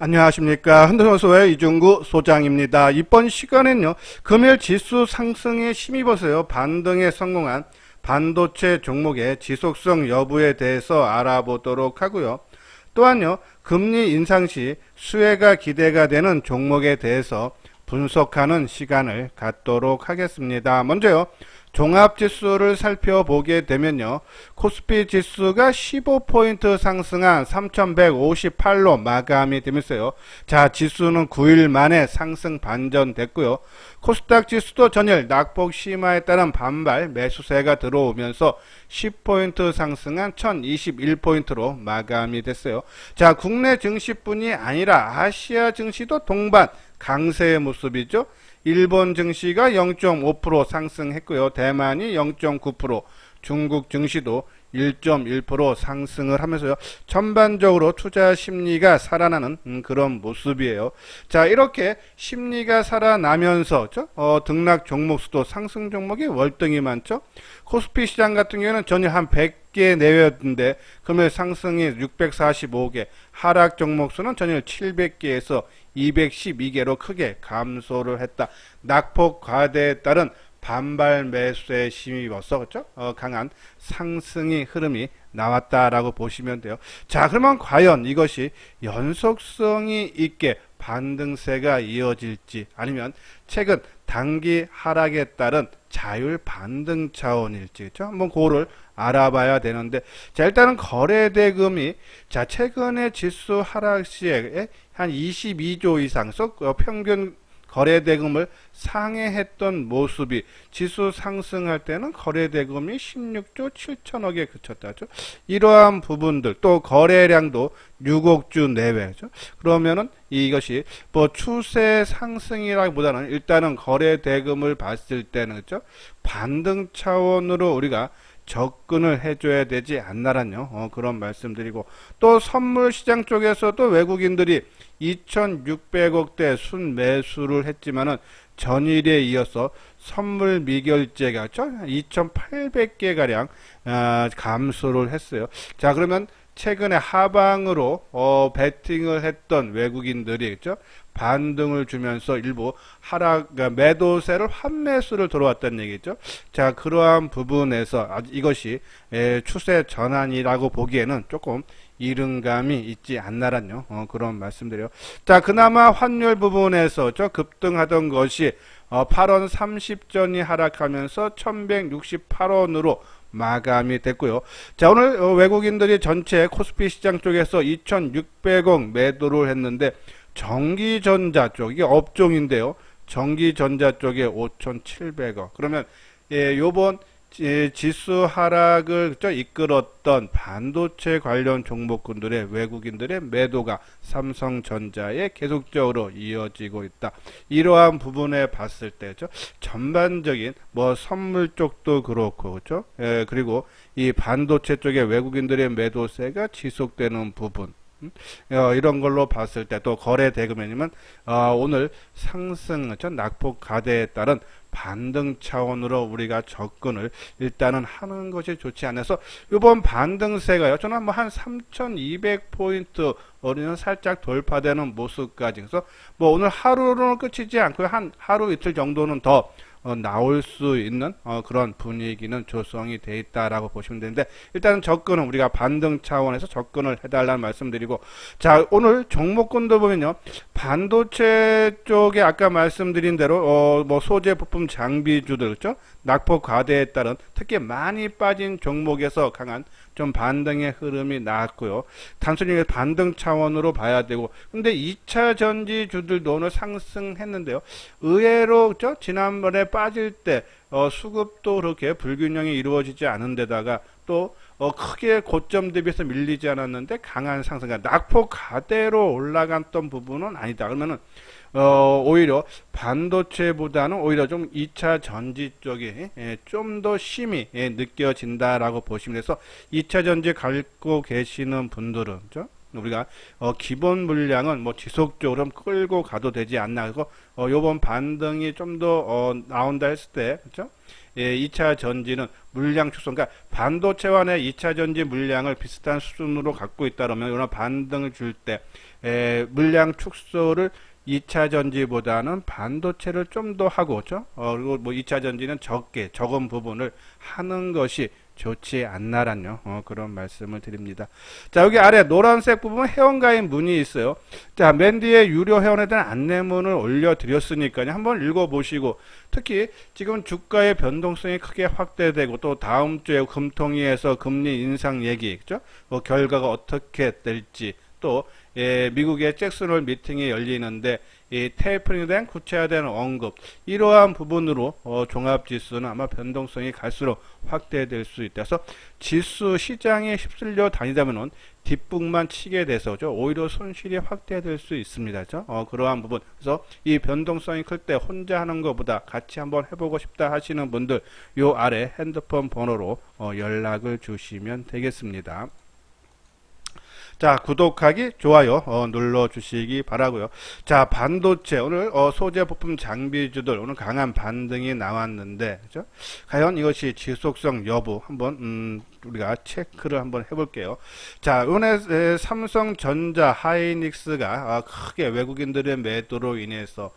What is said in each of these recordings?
안녕하십니까. 흔들어서의 이중구 소장입니다. 이번 시간에는요, 금일 지수 상승에 힘입어서요, 반등에 성공한 반도체 종목의 지속성 여부에 대해서 알아보도록 하고요. 또한요, 금리 인상 시 수혜가 기대가 되는 종목에 대해서 분석하는 시간을 갖도록 하겠습니다. 먼저요, 종합지수를 살펴보게 되면요, 코스피 지수가 15포인트 상승한 3158로 마감이 되면서요, 자, 지수는 9일 만에 상승 반전됐고요, 코스닥 지수도 전일 낙폭 심화에 따른 반발 매수세가 들어오면서 10포인트 상승한 1021포인트로 마감이 됐어요. 자, 국내 증시뿐이 아니라 아시아 증시도 동반 강세의 모습이죠. 일본 증시가 0.5% 상승했고요. 대만이 0.9%, 중국 증시도 1.1% 상승을 하면서요. 전반적으로 투자 심리가 살아나는 그런 모습이에요. 자, 이렇게 심리가 살아나면서 등락 종목 수도 상승 종목이 월등히 많죠. 코스피 시장 같은 경우에는 전일 한 100개 내외였는데 금일 상승이 645개, 하락 종목 수는 전일 700개에서 212개로 크게 감소를 했다. 낙폭 과대에 따른 반발 매수에 힘입어서 그렇죠? 강한 상승의 흐름이 나왔다라고 보시면 돼요. 자, 그러면 과연 이것이 연속성이 있게 반등세가 이어질지 아니면 최근 단기 하락에 따른 자율 반등 차원일지 그렇죠? 한번 그거를 알아봐야 되는데, 자, 일단은 거래대금이 자, 최근에 지수 하락 시에 한 22조 이상 평균 거래대금을 상회했던 모습이 지수 상승할 때는 거래대금이 16조 7천억에 그쳤다죠. 이러한 부분들 또 거래량도 6억 주 내외죠. 그러면은 이것이 뭐 추세 상승이라기보다는 일단은 거래대금을 봤을 때는 그렇죠. 반등 차원으로 우리가 접근을 해줘야 되지 않나란요. 그런 말씀드리고, 또 선물 시장 쪽에서도 외국인들이 2,600억대 순매수를 했지만은 전일에 이어서 선물 미결제가 2,800개 가량 감소를 했어요. 자, 그러면 최근에 하방으로 베팅을 했던 외국인들이 그렇죠? 반등을 주면서 일부 하락 매도세를 환매수를 들어왔다는 얘기죠. 자, 그러한 부분에서 이것이 추세 전환이라고 보기에는 조금 이른감이 있지 않나란요. 그런 말씀드려요. 자, 그나마 환율 부분에서 급등하던 것이 8원 30전이 하락하면서 1168원으로 마감이 됐고요. 자, 오늘 외국인들이 전체 코스피 시장 쪽에서 2,600억 매도를 했는데 전기전자 쪽, 이게 업종인데요. 전기전자 쪽에 5,700억. 그러면 요번 지수 하락을 이끌었던 반도체 관련 종목군들의 외국인들의 매도가 삼성전자에 계속적으로 이어지고 있다. 이러한 부분에 봤을 때죠. 전반적인 뭐 선물 쪽도 그렇고 그렇죠. 그리고 이 반도체 쪽에 외국인들의 매도세가 지속되는 부분. 이런 걸로 봤을 때 또 거래 대금에는 오늘 상승 낙폭 가대에 따른 반등 차원으로 우리가 접근을 일단은 하는 것이 좋지 않아서 이번 반등세가요. 저는 뭐 한 3,200포인트 어리는 살짝 돌파되는 모습까지. 그래서 뭐 오늘 하루는 끝이지 않고 한 하루 이틀 정도는 더 나올 수 있는 그런 분위기는 조성이 돼 있다라고 보시면 되는데, 일단은 접근은 우리가 반등 차원에서 접근을 해달라는 말씀드리고, 자, 오늘 종목군도 보면요, 반도체 쪽에 아까 말씀드린 대로 뭐 소재 부품 장비주들 그렇죠? 낙폭 과대에 따른 특히 많이 빠진 종목에서 강한 좀 반등의 흐름이 나왔고요. 단순히 반등 차원으로 봐야 되고, 근데 2차 전지주들도 오늘 상승했는데요. 의외로 지난번에 빠질 때 수급도 그렇게 불균형이 이루어지지 않은 데다가 또 크게 고점 대비해서 밀리지 않았는데 강한 상승, 낙폭 가대로 올라갔던 부분은 아니다. 그러면은 오히려 반도체보다는 오히려 좀 2차 전지 쪽에 좀 더 힘이 느껴진다라고 보시면 돼서 2차 전지 갖고 계시는 분들은 우리가 기본 물량은 뭐 지속적으로 끌고 가도 되지 않나. 그래서 요번 반등이 좀 더 나온다 했을 때, 그렇죠? 예, 2차 전지는 물량 축소, 그러니까 반도체와 내 2차 전지 물량을 비슷한 수준으로 갖고 있다면 이런 반등을 줄 때 물량 축소를 2차 전지보다는 반도체를 좀 더 하고, 그렇죠? 그리고 뭐 2차 전지는 적은 부분을 하는 것이 좋지 않나란요. 그런 말씀을 드립니다. 자, 여기 아래 노란색 부분 회원가입 문이 있어요. 자, 맨 뒤에 유료 회원에 대한 안내문을 올려드렸으니까요. 한번 읽어보시고, 특히 지금 주가의 변동성이 크게 확대되고 또 다음 주에 금통위에서 금리 인상 얘기, 그죠? 결과가 어떻게 될지, 또 미국의 잭슨홀 미팅이 열리는데 이 테이퍼링에 대한 구체화된 언급, 이러한 부분으로 종합지수는 아마 변동성이 갈수록 확대될 수 있다. 그래서 지수 시장에 휩쓸려 다니다면은 뒷북만 치게 돼서죠, 오히려 손실이 확대될 수 있습니다. 그렇죠? 그러한 부분. 그래서 이 변동성이 클 때 혼자 하는 것보다 같이 한번 해보고 싶다 하시는 분들, 요 아래 핸드폰 번호로 연락을 주시면 되겠습니다. 자, 구독하기, 좋아요 눌러주시기 바라고요. 자, 반도체 오늘 소재 부품 장비주들 오늘 강한 반등이 나왔는데, 그죠? 과연 이것이 지속성 여부 한번 우리가 체크를 한번 해볼게요. 자, 이번에 삼성전자, 하이닉스가 크게 외국인들의 매도로 인해서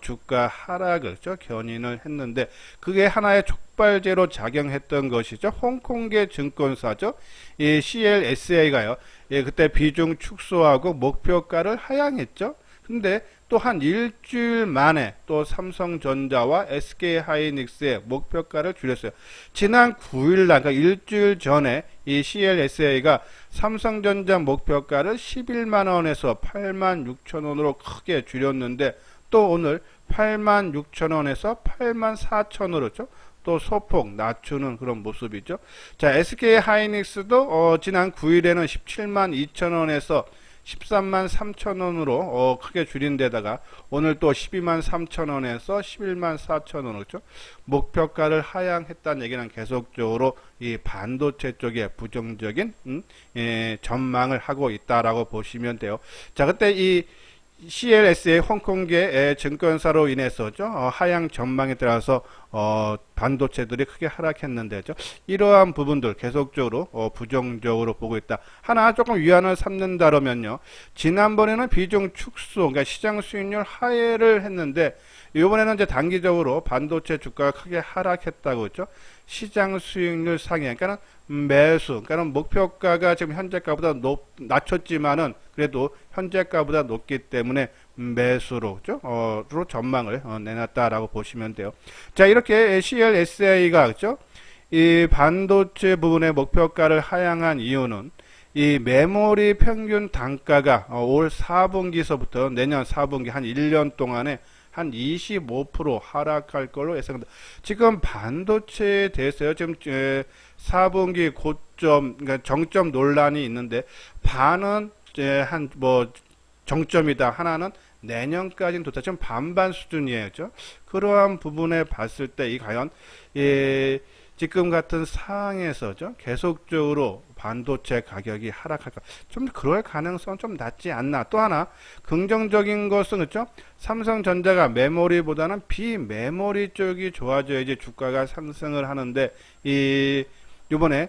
주가 하락을 견인을 했는데, 그게 하나의 촉발제로 작용했던 것이죠. 홍콩계 증권사죠. 이 CLSA가요. 예, 그때 비중 축소하고 목표가를 하향했죠. 근데 또 한 일주일 만에 또 삼성전자와 SK하이닉스의 목표가를 줄였어요. 지난 9일날, 그러니까 일주일 전에 이 CLSA가 삼성전자 목표가를 11만원에서 86,000원으로 크게 줄였는데, 또 오늘 86,000원에서 84,000원으로 또 소폭 낮추는 그런 모습이죠. 자, SK하이닉스도 지난 9일에는 172,000원에서 133,000원으로 크게 줄인 데다가 오늘 또 123,000원에서 114,000원, 그렇죠? 목표가를 하향했다는 얘기는 계속적으로 이 반도체 쪽에 부정적인 전망을 하고 있다라고 보시면 돼요. 자, 그때 이 CLS의 홍콩계 증권사로 인해서죠, 하향 전망에 따라서 반도체들이 크게 하락했는데죠, 이러한 부분들 계속적으로 부정적으로 보고 있다. 하나 조금 위안을 삼는다면요, 지난번에는 비중 축소, 그러니까 시장 수익률 하회를 했는데, 이번에는 이제 단기적으로 반도체 주가가 크게 하락했다고 했죠. 시장 수익률 상향, 그러니까 매수, 그러니까 목표가가 지금 현재가보다 낮췄지만은 그래도 현재가보다 높기 때문에 매수로, 그죠? 로 전망을 내놨다라고 보시면 돼요. 자, 이렇게 CLSA가, 그죠? 이 반도체 부분의 목표가를 하향한 이유는 이 메모리 평균 단가가 올 4분기서부터 내년 4분기 한 1년 동안에 한 25% 하락할 걸로 예상합니다. 지금 반도체에 대해서요, 지금 4분기 고점, 그러니까 정점 논란이 있는데, 반은 한 뭐 정점이다, 하나는 내년까지는 도착, 지금 반반 수준이에요. 그죠? 그러한 부분에 봤을 때 이 과연 지금 같은 상황에서죠, 계속적으로 반도체 가격이 하락할까? 좀 그럴 가능성 좀 낮지 않나. 또 하나 긍정적인 것은, 그렇죠? 삼성전자가 메모리보다는 비메모리 쪽이 좋아져야지 주가가 상승을 하는데, 이번에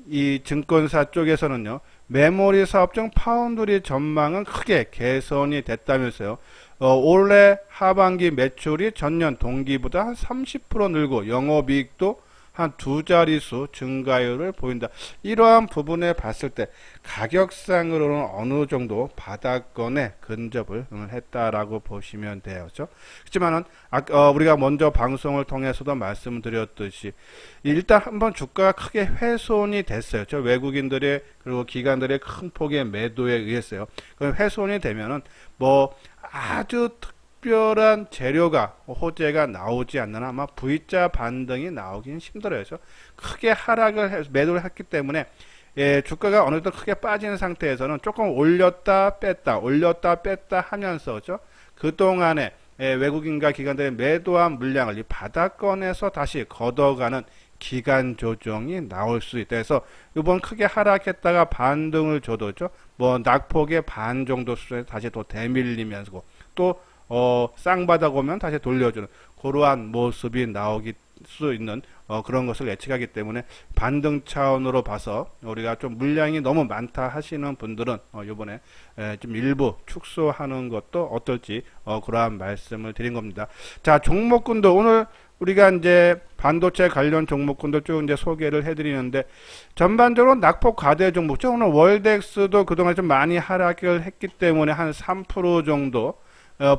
이 증권사 쪽에서는요, 메모리 사업 중 파운드리 전망은 크게 개선이 됐다면서요. 올해 하반기 매출이 전년 동기보다 한 30% 늘고 영업이익도 한 두 자릿수 증가율을 보인다. 이러한 부분에 봤을 때 가격상으로는 어느 정도 바닥권에 근접을 했다라고 보시면 돼요. 그렇죠? 그렇지만은 우리가 먼저 방송을 통해서도 말씀드렸듯이 일단 한번 주가가 크게 훼손이 됐어요. 저 외국인들의 그리고 기관들의 큰 폭의 매도에 의해서요. 그럼 훼손이 되면은 뭐 아주 특별한 재료가, 호재가 나오지 않는 아마 V자 반등이 나오긴 힘들어요. 크게 하락을 매도를 했기 때문에 주가가 어느 정도 크게 빠진 상태에서는 조금 올렸다 뺐다 하면서 그동안에 외국인과 기관들의 매도한 물량을 이 바닥권에서 다시 걷어가는 기간 조정이 나올 수 있다 해서 이번 크게 하락했다가 반등을 줘도죠. 뭐 낙폭의 반 정도 수준에 다시 또 대밀리면서 또 쌍바닥 오면 다시 돌려주는 그러한 모습이 나오기 수 있는 그런 것을 예측하기 때문에 반등 차원으로 봐서 우리가 좀 물량이 너무 많다 하시는 분들은 요번에 좀 일부 축소하는 것도 어떨지 그러한 말씀을 드린 겁니다. 자, 종목군들 오늘 우리가 이제 반도체 관련 종목군들 쭉 이제 소개를 해드리는데 전반적으로 낙폭 과대 종목죠. 오늘 월덱스도 그동안 좀 많이 하락을 했기 때문에 한 3% 정도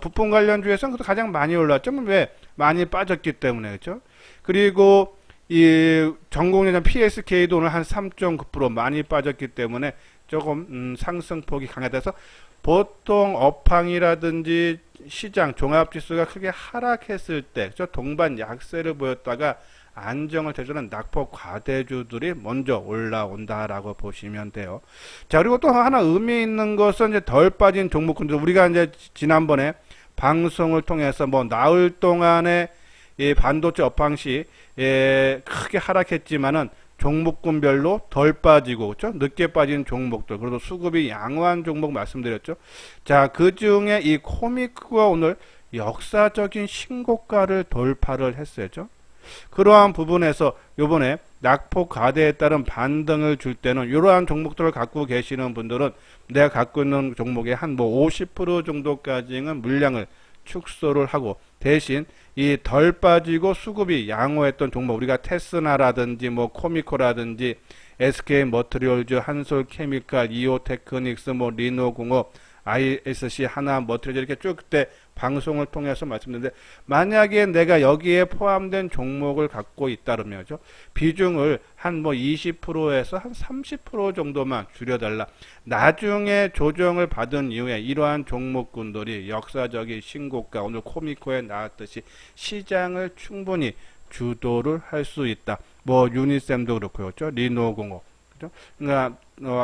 부품 관련주에서는 가장 많이 올랐죠. 왜? 많이 빠졌기 때문에 그렇죠. 그리고 이 전공연장 PSK도 오늘 한 3.9% 많이 빠졌기 때문에 조금 상승폭이 강하다서 보통 업황이라든지 시장 종합지수가 크게 하락했을 때 동반 약세를 보였다가 안정을 되주는 낙폭 과대주들이 먼저 올라온다라고 보시면 돼요. 자, 그리고 또 하나 의미 있는 것은 이제 덜 빠진 종목군들 우리가 이제 지난번에 방송을 통해서 뭐 나흘 동안에 이 반도체 업황시 크게 하락했지만은 종목군별로 덜 빠지고 그렇죠? 늦게 빠진 종목들 그래도 수급이 양호한 종목 말씀드렸죠. 자, 그 중에 이 코미크가 오늘 역사적인 신고가를 돌파를 했어요. 그러한 부분에서 요번에 낙폭 과대에 따른 반등을 줄 때는 이러한 종목들을 갖고 계시는 분들은 내가 갖고 있는 종목의 한 뭐 50% 정도까지는 물량을 축소를 하고 대신 이 덜 빠지고 수급이 양호했던 종목 우리가 테스나라든지 뭐 코미코라든지 SK 머티리얼즈, 한솔케미칼, 이오테크닉스, 뭐 리노공업, ISC 하나 머티리얼즈 이렇게 쭉 그때 방송을 통해서 말씀드렸는데 만약에 내가 여기에 포함된 종목을 갖고 있다면요 비중을 한 뭐 20%에서 한 30% 정도만 줄여달라. 나중에 조정을 받은 이후에 이러한 종목군들이 역사적인 신고가 오늘 코미코에 나왔듯이 시장을 충분히 주도를 할 수 있다. 뭐 유니셈도 그렇고요, 리노공업, 그죠? 그러니까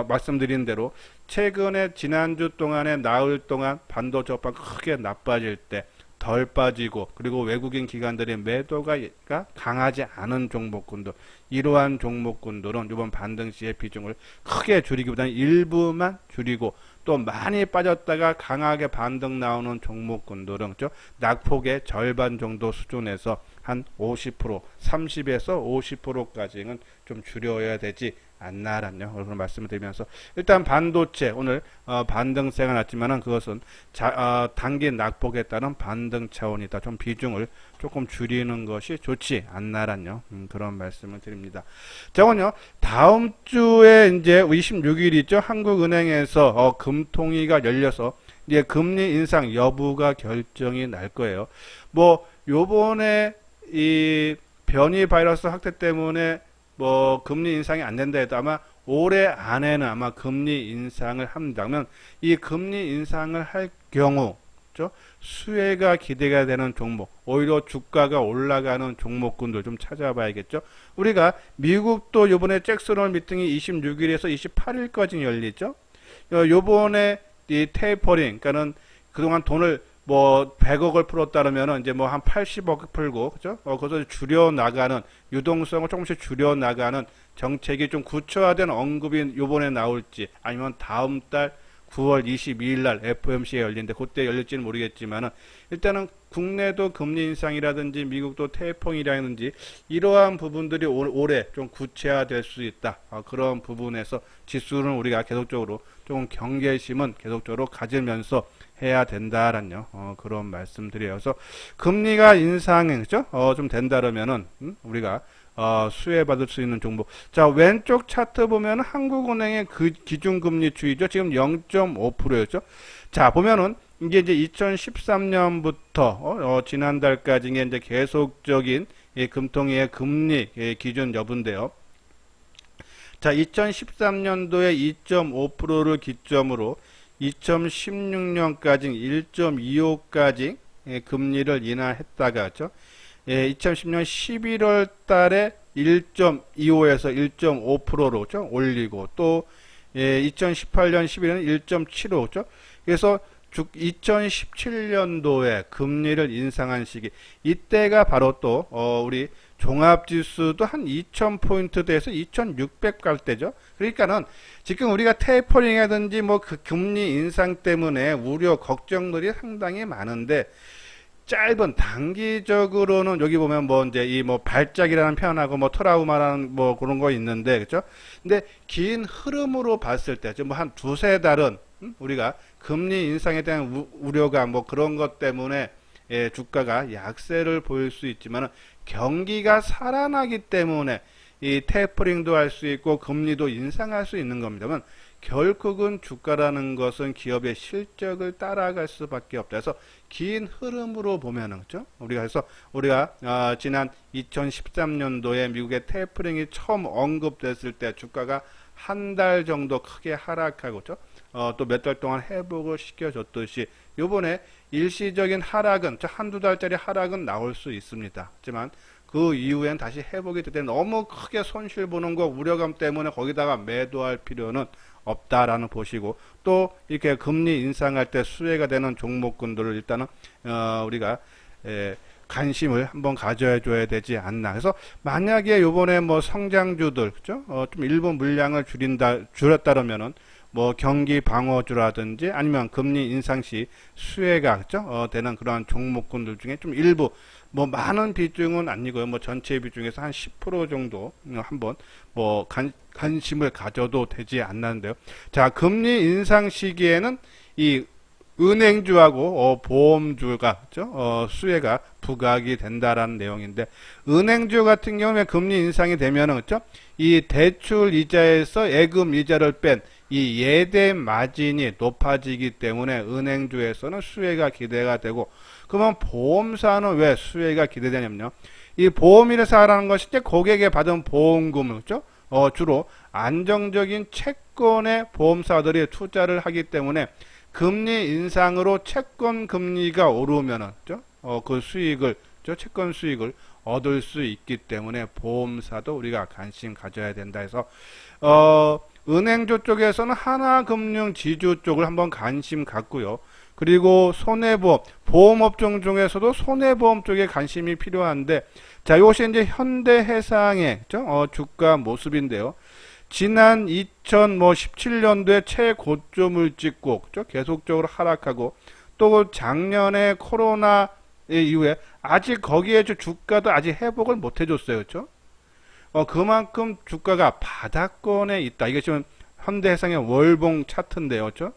말씀드린 대로 최근에 지난주 동안에 나흘 동안 반도체 업황 크게 나빠질 때 덜 빠지고 그리고 외국인 기관들의 매도가 강하지 않은 종목군들 이러한 종목군들은 이번 반등 시의 비중을 크게 줄이기보다는 일부만 줄이고 또 많이 빠졌다가 강하게 반등 나오는 종목군들은 그렇죠? 낙폭의 절반 정도 수준에서 한 50%, 30에서 50%까지는 좀 줄여야 되지 않나라는 그런 말씀을 드리면서 일단 반도체 오늘 반등세가 났지만은 그것은 단기 낙폭에 따른 반등 차원이다. 좀 비중을 조금 줄이는 것이 좋지 않나라는 그런 말씀을 드립니다. 자, 오늘요 다음 주에 이제 26일이죠. 한국은행에서 금통위가 열려서 이제 금리 인상 여부가 결정이 날 거예요. 뭐 요번에 이 변이 바이러스 확대 때문에 뭐 금리 인상이 안 된다 해도 아마 올해 안에는 아마 금리 인상을 한다면 이 금리 인상을 할 경우 수혜가 기대가 되는 종목 오히려 주가가 올라가는 종목군들 좀 찾아봐야겠죠. 우리가 미국도 이번에 잭슨홀 미팅이 26일에서 28일까지 열리죠. 요번에 이 테이퍼링 그러니까는 그동안 돈을 뭐 100억을 풀었다면은 이제 뭐 한 80억 풀고 그죠? 그것을 줄여 나가는 유동성을 조금씩 줄여 나가는 정책이 좀 구체화된 언급이 요번에 나올지 아니면 다음 달 9월 22일 날 FOMC에 열리는데 그때 열릴지는 모르겠지만은 일단은 국내도 금리 인상이라든지 미국도 테이퍼링이라든지 이러한 부분들이 올해 좀 구체화될 수 있다. 그런 부분에서 지수는 우리가 계속적으로 조금 경계심은 계속적으로 가지면서 해야 된다라는 그런 말씀드려서 금리가 인상이 그죠? 좀 된다라면은 우리가 수혜받을 수 있는 종목. 자, 왼쪽 차트 보면 한국은행의 그 기준금리 추이죠. 지금 0.5%였죠. 자, 보면은 이게 이제 2013년부터 지난달까지 이제 계속적인 이 금통위의 금리 기준 여부인데요. 자, 2013년도에 2.5%를 기점으로 2016년까지 1.25까지 금리를 인하했다가 2010년 11월 달에 1.25에서 1.5%로 올리고 또 2018년 11월은 1.75죠. 그래서 2017년도에 금리를 인상한 시기, 이때가 바로 또 우리 종합지수도 한 2000포인트 돼서 2600 갈 때죠. 그러니까는 지금 우리가 테이퍼링이라든지 뭐 그 금리 인상 때문에 우려 걱정들이 상당히 많은데, 짧은 단기적으로는 여기 보면 뭐 이제 이 뭐 발작이라는 표현하고 뭐 트라우마라는 뭐 그런 거 있는데, 그렇죠? 근데 긴 흐름으로 봤을 때 뭐 한 두세 달은 우리가 금리 인상에 대한 우려가 뭐 그런 것 때문에 주가가 약세를 보일 수 있지만, 경기가 살아나기 때문에 이 테이퍼링도 할 수 있고 금리도 인상할 수 있는 겁니다만, 결국은 주가라는 것은 기업의 실적을 따라갈 수밖에 없다. 그래서 긴 흐름으로 보면은, 그렇죠? 우리가 지난 2013년도에 미국의 테이퍼링이 처음 언급됐을 때 주가가 한 달 정도 크게 하락하고, 그렇죠? 또 몇 달 동안 회복을 시켜줬듯이 요번에 일시적인 하락은, 한두 달짜리 하락은 나올 수 있습니다. 하지만 그 이후엔 다시 회복이 될 때 너무 크게 손실 보는 거 우려감 때문에 거기다가 매도할 필요는 없다라는 보시고, 또 이렇게 금리 인상할 때 수혜가 되는 종목군들을 일단은 우리가 관심을 한번 가져야 줘야 되지 않나. 그래서 만약에 요번에 뭐 성장주들, 그죠? 좀 일부 물량을 줄였다면은 뭐 경기 방어주라든지 아니면 금리 인상 시 수혜가, 그죠? 되는 그러한 종목군들 중에 좀 일부, 뭐 많은 비중은 아니고요. 뭐 전체 비중에서 한 10% 정도 한번 뭐 관심을 가져도 되지 않나는데요. 자, 금리 인상 시기에는 이 은행주하고 보험주가, 그죠? 수혜가 부각이 된다라는 내용인데, 은행주 같은 경우에 금리 인상이 되면은, 그죠? 이 대출 이자에서 예금 이자를 뺀 이 예대 마진이 높아지기 때문에 은행주에서는 수혜가 기대가 되고, 그러면 보험사는 왜 수혜가 기대되냐면요, 이 보험회사라는 것이 이제 고객에 받은 보험금을, 그죠? 주로 안정적인 채권에 보험사들이 투자를 하기 때문에 금리 인상으로 채권 금리가 오르면은, 그죠? 그 수익을, 그죠? 채권 수익을 얻을 수 있기 때문에 보험사도 우리가 관심 가져야 된다 해서, 은행주 쪽에서는 하나금융 지주 쪽을 한번 관심 갖고요. 그리고 손해보험, 보험업종 중에서도 손해보험 쪽에 관심이 필요한데, 자, 이것이 이제 현대해상의, 그죠? 주가 모습인데요. 지난 2017년도에 최고점을 찍고, 그죠? 계속적으로 하락하고, 또 작년에 코로나 이후에 아직 거기에 주가도 아직 회복을 못 해줬어요. 그죠? 그만큼 주가가 바닥권에 있다. 이게 지금 현대해상의 월봉 차트인데요. 그죠?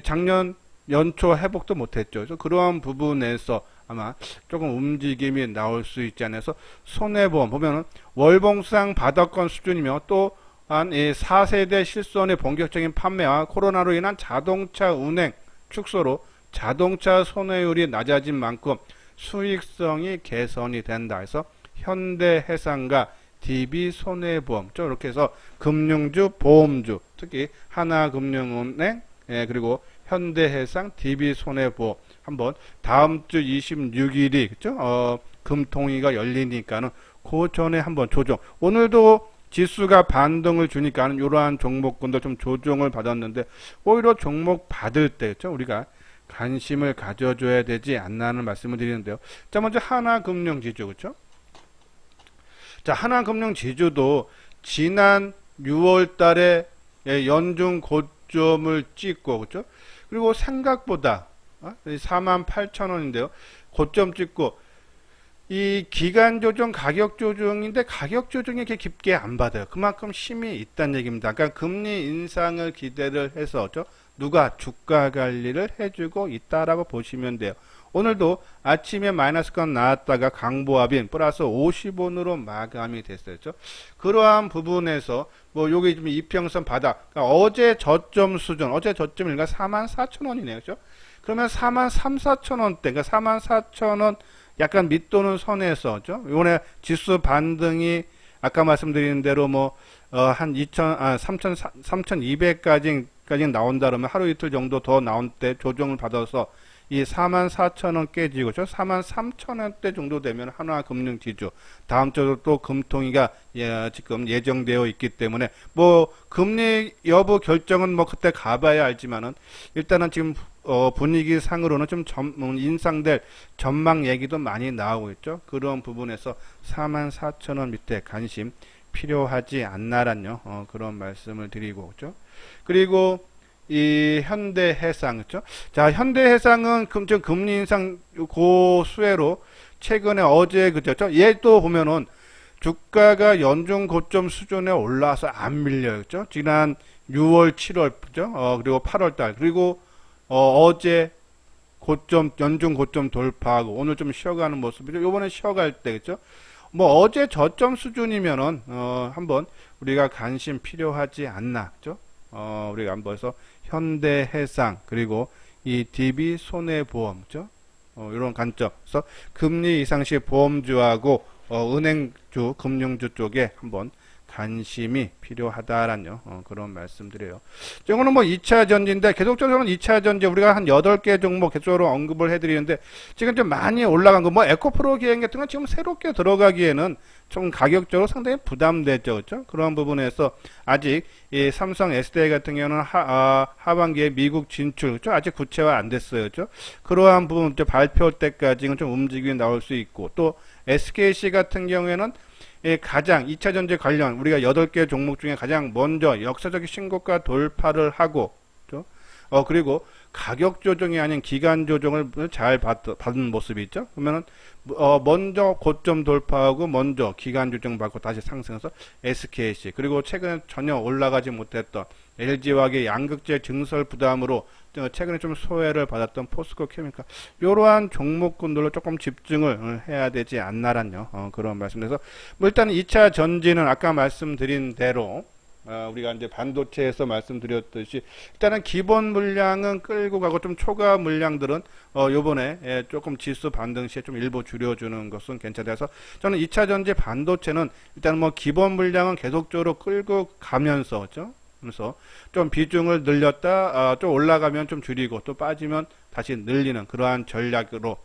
작년 연초 회복도 못했죠. 그래서 그러한 부분에서 아마 조금 움직임이 나올 수 있지 않아서, 손해보험 보면은 월봉상 바닥권 수준이며, 또 한 4세대 실손의 본격적인 판매와 코로나로 인한 자동차 운행 축소로 자동차 손해율이 낮아진 만큼 수익성이 개선이 된다 해서 현대해상과 DB손해보험, 이렇게 해서 금융주, 보험주, 특히 하나금융은행, 그리고 현대해상, DB손해보험 한번 다음 주 26일이, 그죠? 금통위가 열리니까는 그 전에 한번 조정. 오늘도 지수가 반등을 주니까는 이러한 종목군들 좀 조정을 받았는데, 오히려 종목 받을 때, 그죠? 우리가 관심을 가져줘야 되지 않나는 말씀을 드리는데요. 자, 먼저 하나금융지주, 그죠? 자, 하나금융지주도 지난 6월 달에 연중 고점을 찍고, 그죠? 그리고 생각보다 48,000원인데요. 고점 찍고, 이 기간 조정, 가격 조정인데 가격 조정이 이렇게 깊게 안 받아요. 그만큼 힘이 있다는 얘기입니다. 그러니까 금리 인상을 기대를 해서, 누가 주가 관리를 해주고 있다라고 보시면 돼요. 오늘도 아침에 마이너스권 나왔다가 강보합인 플러스 50원으로 마감이 됐어요. 그러한 부분에서 뭐 여기 좀 이평선 바닥, 그러니까 어제 저점 수준, 어제 저점이니까 44,000원이네요. 그죠? 그러면 43,000원대, 그러니까 44,000원 약간 밑도는 선에서, 그죠? 이번에 지수 반등이 아까 말씀드린 대로 뭐 한 3,200까지 나온다 그러면 하루 이틀 정도 더 나온 때 조정을 받아서 이 44,000원 깨지고, 43,000원대 정도 되면 하나금융지주, 다음 주도 또 금통위가 지금 예정되어 있기 때문에 뭐 금리 여부 결정은 뭐 그때 가봐야 알지만은, 일단은 지금 분위기 상으로는 좀 인상될 전망 얘기도 많이 나오고 있죠. 그런 부분에서 44,000원 밑에 관심 필요하지 않나란요. 그런 말씀을 드리고 있죠. 그리고 이 현대해상 그렇죠? 자, 현대해상은 좀 금리 인상 고수혜로 최근에 어제 그죠? 얘도 보면은 주가가 연중 고점 수준에 올라와서 안 밀려요. 그죠? 지난 6월, 7월 그죠? 그리고 8월 달 그리고 어제 고점 연중 고점 돌파하고 오늘 좀 쉬어가는 모습이죠. 요번에 쉬어갈 때 그죠? 뭐 어제 저점 수준이면은 한번 우리가 관심 필요하지 않나 그죠? 우리가 한번 해서 현대해상 그리고 이 DB 손해보험 그죠? 이런 관점. 그래서 금리 이상시 보험주하고 은행주, 금융주 쪽에 한번 관심이 필요하다라는 그런 말씀드려요. 이거는 뭐 2차 전지인데 계속적으로는 2차 전지 우리가 한 8개 종목 계속적으로 언급을 해드리는데 지금 좀 많이 올라간 거 뭐 에코프로 기행 같은 건 지금 새롭게 들어가기에는 좀 가격적으로 상당히 부담되죠. 그렇죠? 그런 부분에서 아직 이 삼성 SDI 같은 경우는 하반기에 미국 진출 그렇죠? 아직 구체화 안 됐어요. 그렇죠? 그러한 부분 발표 때까지는 좀 움직임이 나올 수 있고 또 SKC 같은 경우에는 가장 2차 전지 관련 우리가 8개 종목 중에 가장 먼저 역사적인 신고가 돌파를 하고 그리고 가격 조정이 아닌 기간 조정을 잘 받은 모습이 있죠. 그러면은 먼저 고점 돌파하고 먼저 기간 조정 받고 다시 상승해서 SKC 그리고 최근에 전혀 올라가지 못했던 LG화학의 양극재 증설 부담으로 최근에 좀 소외를 받았던 포스코 케미칼 이러한 종목군들로 조금 집중을 해야 되지 않나란요. 그런 말씀에서 뭐 일단 2차 전지는 아까 말씀드린 대로 우리가 이제 반도체에서 말씀드렸듯이 일단은 기본 물량은 끌고 가고 좀 초과 물량들은 요번에 조금 지수 반등 시에 좀 일부 줄여주는 것은 괜찮아서 저는 2차 전지 반도체는 일단 뭐 기본 물량은 계속적으로 끌고 가면서 그렇죠? 그래서 좀 비중을 늘렸다 좀 올라가면 좀 줄이고 또 빠지면 다시 늘리는 그러한 전략으로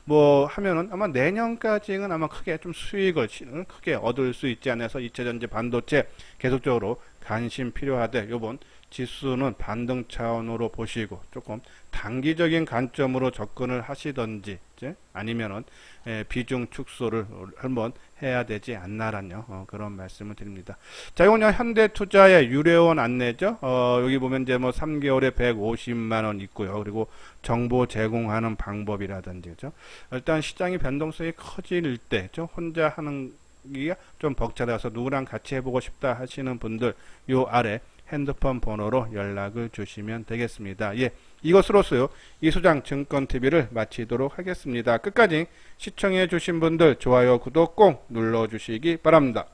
뭐 하면은 아마 내년까지는 아마 크게 좀 수익을 크게 얻을 수 있지 않아서 2차전지 반도체 계속적으로 관심 필요하되 요번 지수는 반등 차원으로 보시고 조금 단기적인 관점으로 접근을 하시던지 아니면은 비중 축소를 한번 해야 되지 않나라뇨 그런 말씀을 드립니다. 자, 이건 현대투자의 유료원 안내죠. 여기 보면 이제 뭐 3개월에 150만 원 있고요. 그리고 정보 제공하는 방법이라든지 그죠. 일단 시장의 변동성이 커질 때 혼자 하는 게 좀 벅차다서 누구랑 같이 해보고 싶다 하시는 분들 요 아래 핸드폰 번호로 연락을 주시면 되겠습니다. 예, 이것으로서요 이수장 증권TV를 마치도록 하겠습니다. 끝까지 시청해 주신 분들 좋아요 구독 꼭 눌러 주시기 바랍니다.